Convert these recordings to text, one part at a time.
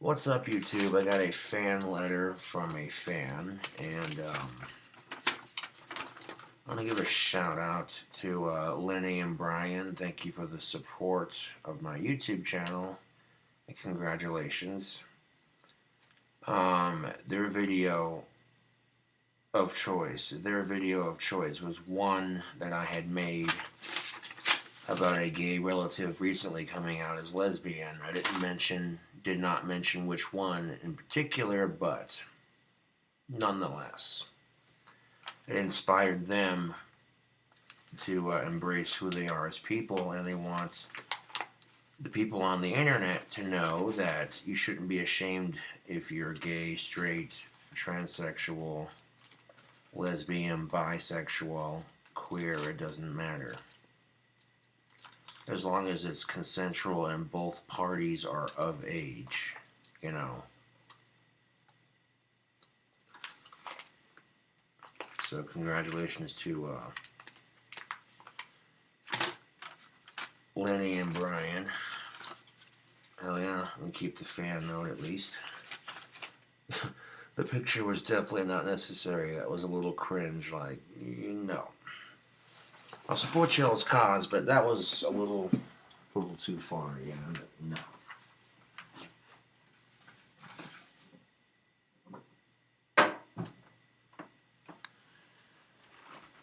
What's up, YouTube? I got a fan letter from a fan, and I want to give a shout out to Lenny and Brian. Thank you for the support of my YouTube channel, and congratulations. Their video of choice was one that I had made about a gay relative recently coming out as lesbian. I did not mention which one in particular, but nonetheless, it inspired them to embrace who they are as people, and they want the people on the internet to know that you shouldn't be ashamed if you're gay, straight, transsexual, lesbian, bisexual, queer. It doesn't matter. As long as it's consensual and both parties are of age, you know. So congratulations to Lenny and Brian. Hell yeah, and keep the fan note at least. The picture was definitely not necessary. That was a little cringe, like, you know. I'll support y'all's cause, but that was a little too far, yeah, no.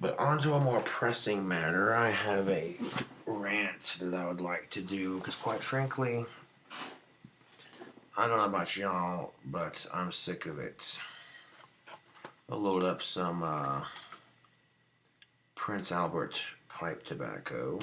But on to a more pressing matter. I have a rant that I would like to do, because quite frankly, I don't know about y'all, but I'm sick of it. I'll load up some Prince Albert pipe tobacco.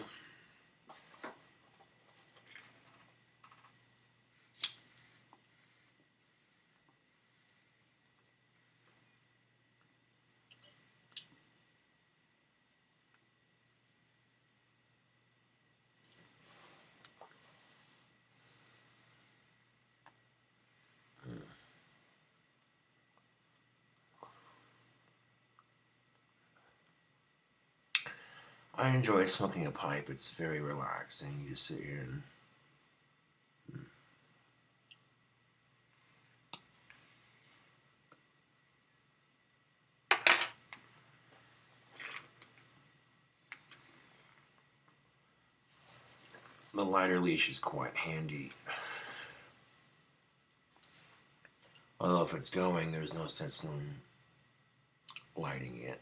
I enjoy smoking a pipe. It's very relaxing. You just sit here and the lighter leash is quite handy. Although if it's going, there's no sense in lighting it.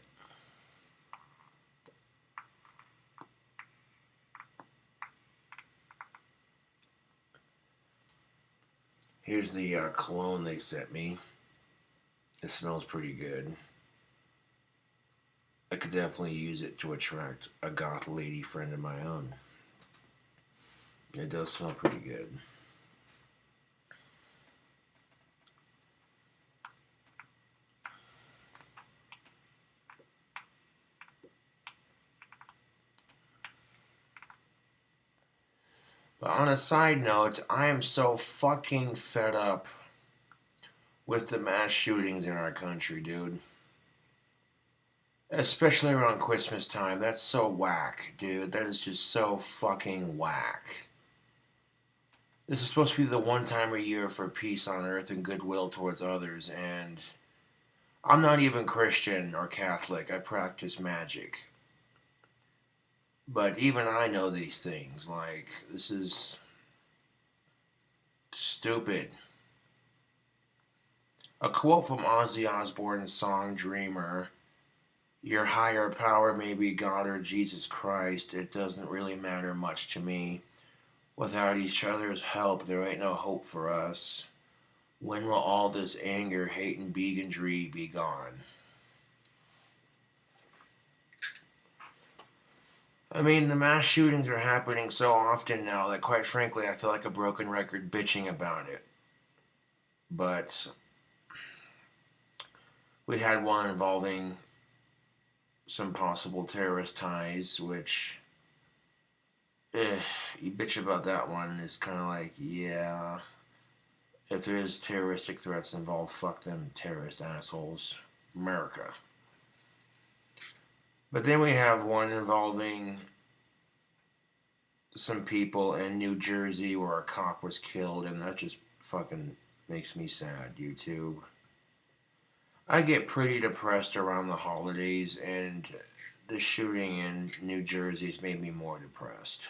Here's the cologne they sent me. It smells pretty good. I could definitely use it to attract a goth lady friend of my own. It does smell pretty good. But on a side note, I am so fucking fed up with the mass shootings in our country, dude. Especially around Christmas time. That's so whack, dude. That is just so fucking whack. This is supposed to be the one time a year for peace on earth and goodwill towards others, and I'm not even Christian or Catholic. I practice magic. But even I know these things. Like, this is stupid. A quote from Ozzy Osbourne's song Dreamer: "Your higher power may be God or Jesus Christ. It doesn't really matter much to me. Without each other's help, there ain't no hope for us. When will all this anger, hate, and bigotry be gone?" I mean, the mass shootings are happening so often now that, quite frankly, I feel like a broken record bitching about it. But we had one involving some possible terrorist ties, which, you bitch about that one. It's kind of like, yeah, if there's terroristic threats involved, fuck them terrorist assholes. America. But then we have one involving some people in New Jersey where a cop was killed, and that just fucking Makes me sad, YouTube. I get pretty depressed around the holidays, and the shooting in New Jersey's made me more depressed.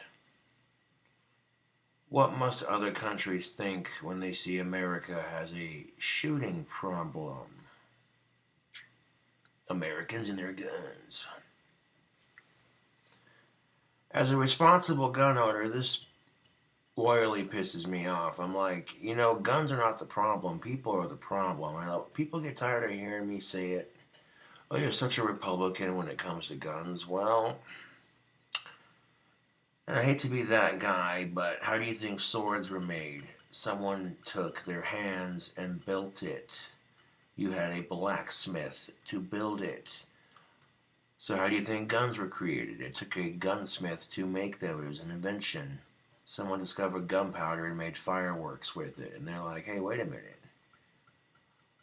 What must other countries think when they see America has a shooting problem? Americans and their guns. As a responsible gun owner, this royally pisses me off. I'm like, guns are not the problem. People are the problem. I know people get tired of hearing me say it. Oh, you're such a Republican when it comes to guns. Well, and I hate to be that guy, but how do you think swords were made? Someone took their hands and built it. You had a blacksmith to build it. So how do you think guns were created? It took a gunsmith to make them. It was an invention. Someone discovered gunpowder and made fireworks with it. And they're like, hey, wait a minute.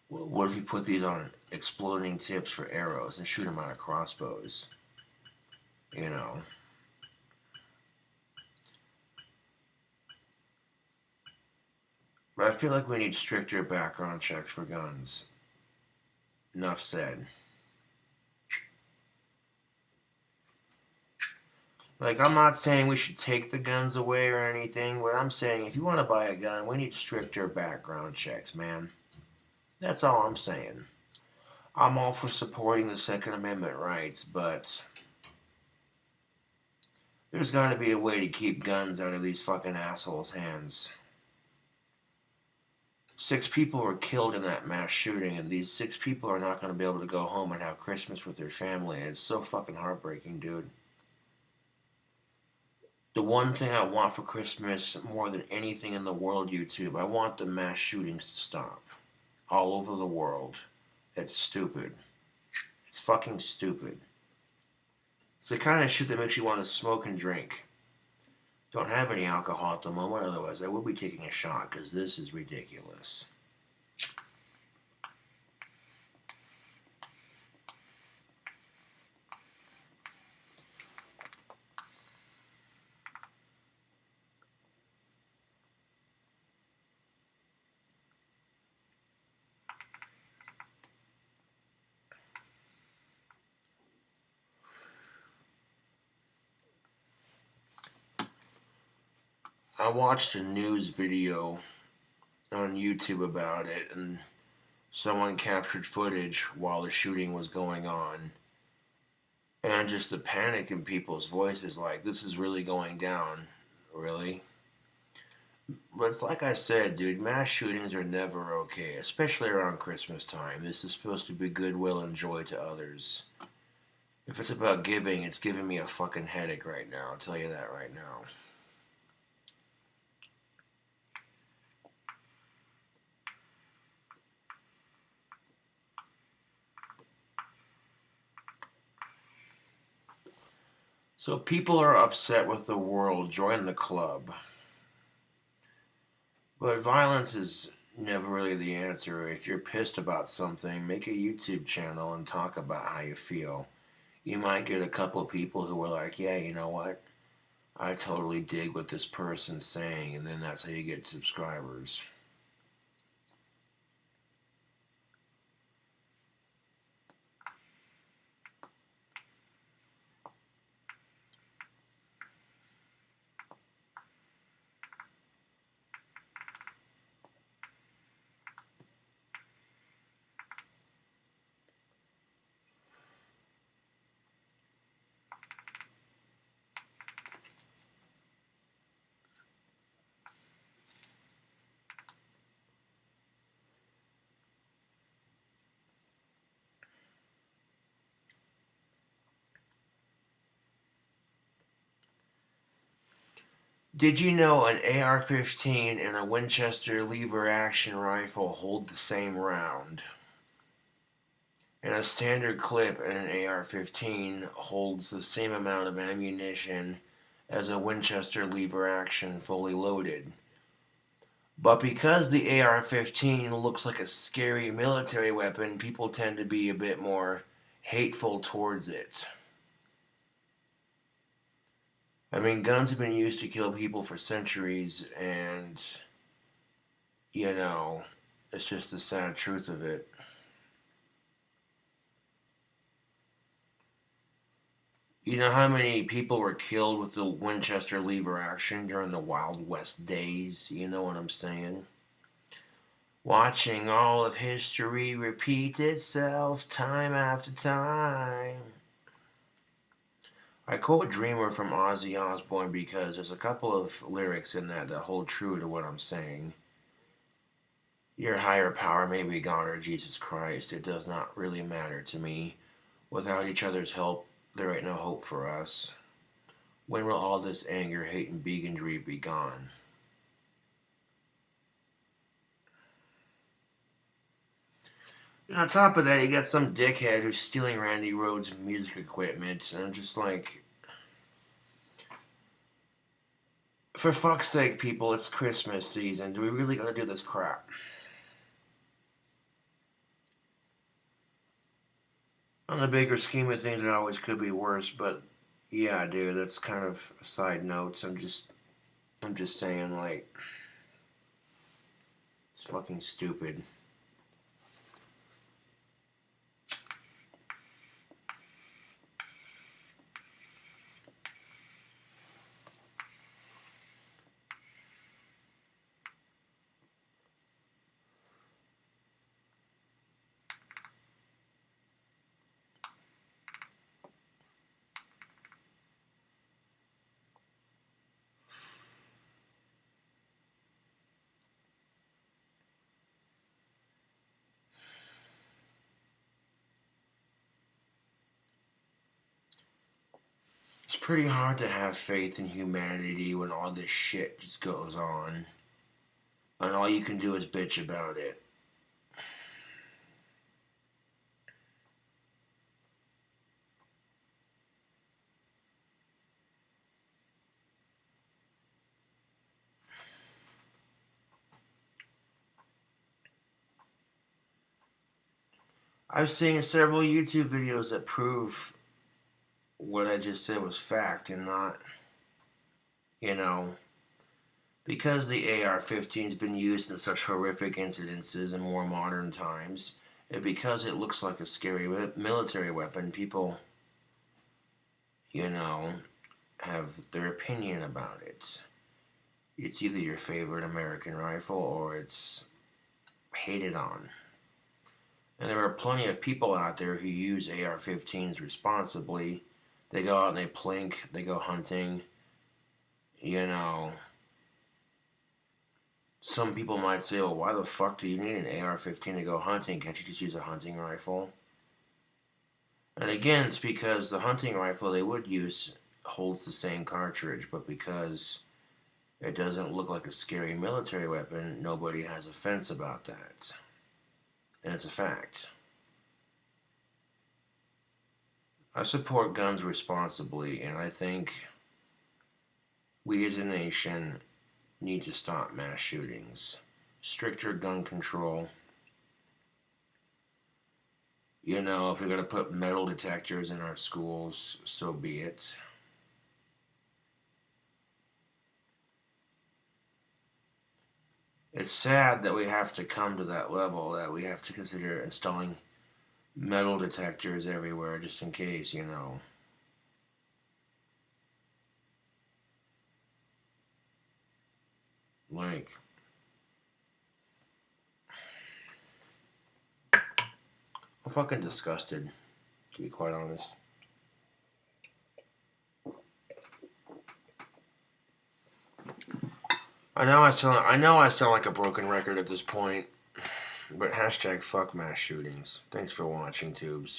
Well, what if you put these on exploding tips for arrows and shoot them out of crossbows? You know. But I feel like we need stricter background checks for guns. Enough said. Like, I'm not saying we should take the guns away or anything, but I'm saying if you want to buy a gun, we need stricter background checks, man. That's all I'm saying. I'm all for supporting the Second Amendment rights, but there's got to be a way to keep guns out of these fucking assholes' hands. 6 people were killed in that mass shooting, and these 6 people are not going to be able to go home and have Christmas with their family. It's so fucking heartbreaking, dude. The one thing I want for Christmas more than anything in the world, YouTube, I want the mass shootings to stop. All over the world. It's stupid. It's fucking stupid. It's the kind of shit that makes you want to smoke and drink. Don't have any alcohol at the moment, otherwise I will be taking a shot, because this is ridiculous. I watched a news video on YouTube about it, and someone captured footage while the shooting was going on. And just the panic in people's voices, like, this is really going down. Really? But it's like I said, dude, mass shootings are never okay, especially around Christmas time. This is supposed to be goodwill and joy to others. If it's about giving, it's giving me a fucking headache right now. I'll tell you that right now. So people are upset with the world. Join the club. But violence is never really the answer. If you're pissed about something, make a YouTube channel and talk about how you feel. You might get a couple people who are like, yeah, you know what? I totally dig what this person's saying, and then that's how you get subscribers. Did you know an AR-15 and a Winchester lever-action rifle hold the same round? And a standard clip in an AR-15 holds the same amount of ammunition as a Winchester lever-action fully loaded. But because the AR-15 looks like a scary military weapon, people tend to be a bit more hateful towards it. I mean, guns have been used to kill people for centuries, and, It's just the sad truth of it. You know how many people were killed with the Winchester lever action during the Wild West days? You know what I'm saying? Watching all of history repeat itself time after time. I quote Dreamer from Ozzy Osbourne because there's a couple of lyrics in that hold true to what I'm saying. Your higher power may be God or Jesus Christ. It does not really matter to me. Without each other's help, there ain't no hope for us. When will all this anger, hate, and bigotry be gone? And on top of that, you got some dickhead who's stealing Randy Rhoads' music equipment. And I'm just like, for fuck's sake, people, it's Christmas season. Do we really gotta do this crap? On the bigger scheme of things, it always could be worse, but yeah, dude, that's kind of a side note. I'm just saying, like, it's fucking stupid. It's pretty hard to have faith in humanity when all this shit just goes on. And all you can do is bitch about it. I've seen several YouTube videos that prove what I just said was fact and not, you know, because the AR-15's been used in such horrific incidences in more modern times, and because it looks like a scary military weapon, people, you know, have their opinion about it. It's either your favorite American rifle or it's hated on. And there are plenty of people out there who use AR-15s responsibly. They go out and they plink, they go hunting, you know. Some people might say, well, why the fuck do you need an AR-15 to go hunting? Can't you just use a hunting rifle? And again, it's because the hunting rifle they would use holds the same cartridge, but because it doesn't look like a scary military weapon, nobody has a fence about that. And it's a fact. I support guns responsibly, and I think we as a nation need to stop mass shootings. Stricter gun control. You know, if we're going to put metal detectors in our schools, so be it. It's sad that we have to come to that level, that we have to consider installing metal detectors everywhere just in case, you know. Like, I'm fucking disgusted, to be quite honest. I know I sound like a broken record at this point, but hashtag fuck mass shootings. Thanks for watching, tubes.